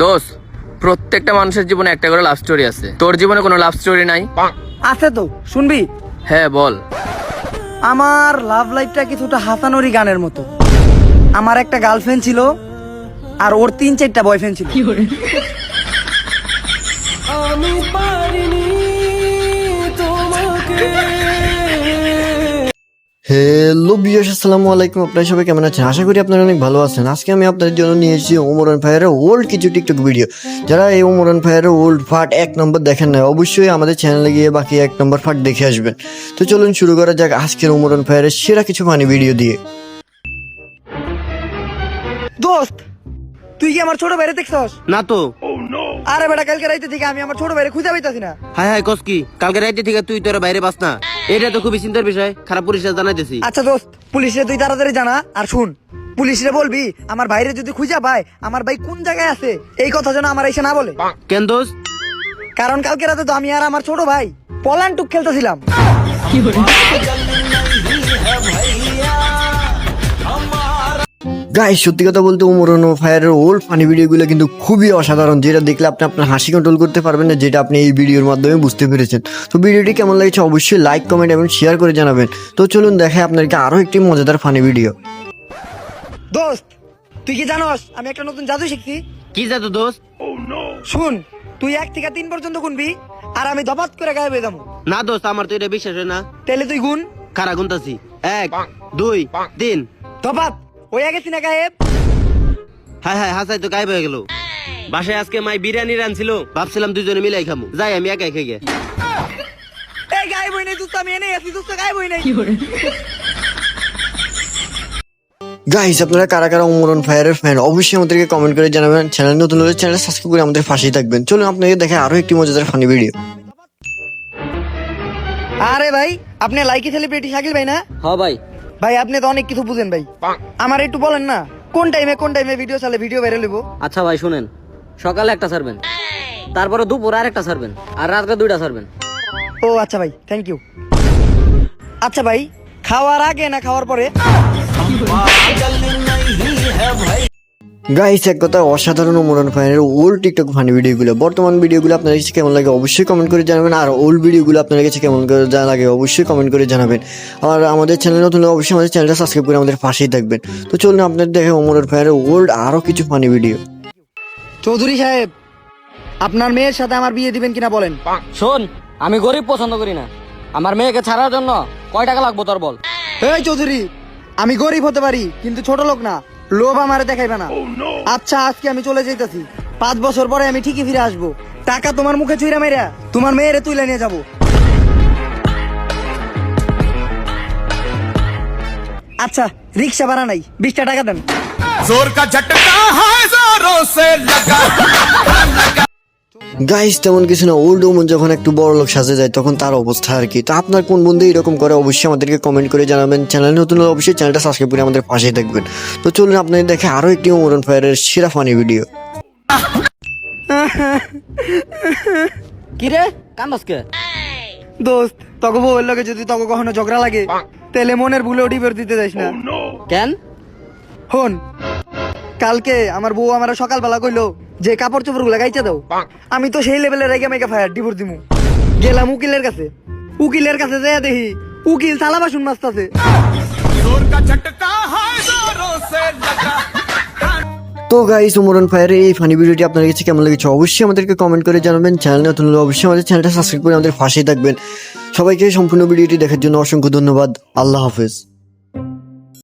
দোস্ত, প্রত্যেকটা মানুষের জীবনে একটা করে লাভ স্টোরি আছে। তোর জীবনে কোনো লাভ স্টোরি নাই? আছে তো, শুনবি? হ্যাঁ বল। আমার লাভ লাইফটা কিছুটা হাসানুরি গানের মতো। আমার একটা গার্লফ্রেন্ড ছিল আর ওর 3-4টা বয়ফ্রেন্ড ছিল। হ্যালো ভিউয়ার্স, আসসালামু আলাইকুম। আপনারা সবাই কেমন আছেন? আশা করি আপনারা অনেক ভালো আছেন। আজকে আমি আপনাদের জন্য নিয়ে এসেছি ওমরান ভাইয়ের ওল্ড কিছু টিকটক ভিডিও। যারা এই ওমরান ভাইয়ের ওল্ড পার্ট 1 নম্বর দেখেন না, অবশ্যই আমাদের চ্যানেলে গিয়ে বাকি 1 নম্বর পার্ট দেখে আসবেন। তো চলুন শুরু করা যাক আজকের ওমরান ভাইয়ের সেরা কিছু ফানি ভিডিও দিয়ে। দোস্ত, তুই কি আমার ছোট ভাইরে দেখছস? না তো। আরে বেটা, কালকে রাইতে থেকে আমি আমার ছোট ভাইরে খুঁজে পাইতাছি না। হাই হাই কসকি, কালকে রাইতে থেকে তুই তোর বাইরে পাস না, এটা তো খুবই চিন্তার বিষয়। খারাপ পরিষ্কার জানাইতেছি। আচ্ছা দোস্ত, পুলিশে তুই তাড়াতাড়ি জানা। আর শুন, পুলিশে বলবি আমার ভাইরে যদি খুঁজে পায় আমার ভাই কোন জায়গায় আছে এই কথা যেন আমার এসে না বলে। কেন দোস্ত? কারণ কালকে রাতে তো আমি আর আমার ছোট ভাই পলান টুক খেলতেছিলাম। গাইস, সত্যি কথা বলতে ওমরান ভাইয়ের ওল্ড ফানি ভিডিওগুলো কিন্তু খুবই অসাধারণ, যেটা দেখলে আপনি আপনার হাসি কন্ট্রোল করতে পারবেন না, যেটা আপনি এই ভিডিওর মাধ্যমে বুঝতে পেরেছেন। তো ভিডিওটি কেমন লাগছে অবশ্যই লাইক, কমেন্ট এবং শেয়ার করে জানাবেন। তো চলুন দেখাই আপনাদেরকে আরো একটি মজাদার ফানি ভিডিও। দোস্ত, তুই কি জানোস আমি একটা নতুন জাদু শিখছি? কি জাদু দোস্ত? শুন, তুই 1 থেকে 3 পর্যন্ত গুনবি আর আমি দপাত করে গায়েব হয়ে যাবো। না দোস্ত, আমার তো এটা বিশ্বাস হয় না। তাহলে তুই গুন। খারা গুনতাছি। 1 2 3। দপাত হয়ে গেছি না গায়েব? হাই হাই, হাসাই তো গায়েব হয়ে গেল। বাসায় আজকে মাই বিরিয়ানি রানছিল, ভাবছিলাম দুজনে মিলাই খামু, যাই আমি একাই খেয়ে গে। এই গায়েব হই নাই দোস্ত, আমি এনে আছি দোস্ত, গায়েব হই নাই। গাইস, আপনারা কারা কারা ওমরান ভাইয়ের ফ্যান অবশ্যই আমাদেরকে কমেন্ট করে জানাবেন। চ্যানেল নতুন হলে চ্যানেল সাবস্ক্রাইব করে আমাদের পাশেই থাকবেন। চলুন আপনাদের দেখে আরো একটি মজাদার ফানি ভিডিও। আরে ভাই, আপনি লাইকি সেলিব্রিটি শাকিল ভাই না? হ্যাঁ ভাই। ভাই আপনি তো অনেক কিছু বুঝেন ভাই, আমার একটু বলেন না কোন টাইমে ভিডিও চালে ভিডিও ভাইরাল হইব? আচ্ছা ভাই শুনেন, সকালে একটা ছাড়বেন, তারপরে দুপুর আর একটা ছাড়বেন, আর রাত্রে 2টা ছাড়বেন। ও আচ্ছা ভাই, থ্যাংক ইউ। আচ্ছা ভাই, খাওয়ার আগে না খাওয়ার পরে? গাইস, এক কথা অসাধারণ ওমরান ভাইয়ের ওল্ড টিকটক ফানি ভিডিওগুলো। বর্তমান ভিডিওগুলো আপনার কাছে কেমন লাগে অবশ্যই কমেন্ট করে জানাবেন, আর ওল্ড ভিডিওগুলো আপনার কাছে কেমন করে লাগে অবশ্যই কমেন্ট করে জানাবেন। আর আমাদের চ্যানেল নতুন হলে অবশ্যই আমাদের চ্যানেলটা সাবস্ক্রাইব করে আমাদের পাশেই থাকবেন। তো চলুন আপনাদের দেখে ওমরান ভাইয়ের ওল্ড আরো কিছু ফানি ভিডিও। চৌধুরী সাহেব, আপনার মেয়ের সাথে আমার বিয়ে দিবেন কিনা বলেন? শোন, আমি গরিব পছন্দ করি না, আমার মেয়েকে ছাড়ার জন্য কয় টাকা লাগবো তোর বল? এই চৌধুরী, আমি গরিব হতে পারি কিন্তু ছোট লোক না, লোভ আমারে দেখাইবে না। আচ্ছা, আজকে আমি চলে যাইতাছি, 5 বছর পরে আমি ঠিকই ফিরে আসবো। টাকা তোমার মুখে চুইরা মেরা তোমার মেয়েরে তুইলা নিয়ে যাবো। আচ্ছা, রিক্সা ভাড়া নাই, 20টা টাকা দেন। গাইস, তেমন কিছু না, ওল্ড ওমন যখন একটু বড় লোক সাজে যায় তখন তার অবস্থা আর কি। তো আপনার কোন বন্ধু এরকম করে অবশ্যই আমাদেরকে কমেন্ট করে জানাবেন। চ্যানেল নতুন হলে অবশ্যই চ্যানেলটা সাবস্ক্রাইব করে আমাদের পাশেই থাকবেন। তো চলুন আপনাদের দেখে আরো একটি ওমরান ভাইয়ের সেরা ফানি ভিডিও। কি রে, কান্দসকে? দোস্ত, তগো বউয়ের লগে যদি তগো কখনো ঝগড়া লাগে তাহলে মনের ভুলেও ডিভোর্স দিতে যাইস না। কেন? হন, কালকে আমার বউ আমার সকালবেলা কইলো যে কাপড় চোপড় গুলা গাইতে দাও। আমি তো সেই লেভেলে রেগে মেগে ফায়ার ডিভোর্স দিমু। গেলাম উকিলের কাছে, উকিলের কাছে যাইয়া দেখি উকিল থালা বাসন মাজতাছে। তো গাইস, ওমরান ভাইয়ের এই ফানি ভিডিওটি আপনার কাছে কেমন লেগেছে অবশ্যই আমাদেরকে কমেন্ট করে জানাবেন। চ্যানেল নতুন হলে অবশ্যই আমাদের চ্যানেলটা সাবস্ক্রাইব করে আমাদের পাশেই থাকবেন। সবাইকে সম্পূর্ণ ভিডিওটি দেখার জন্য অসংখ্য ধন্যবাদ। আল্লাহ হাফেজ।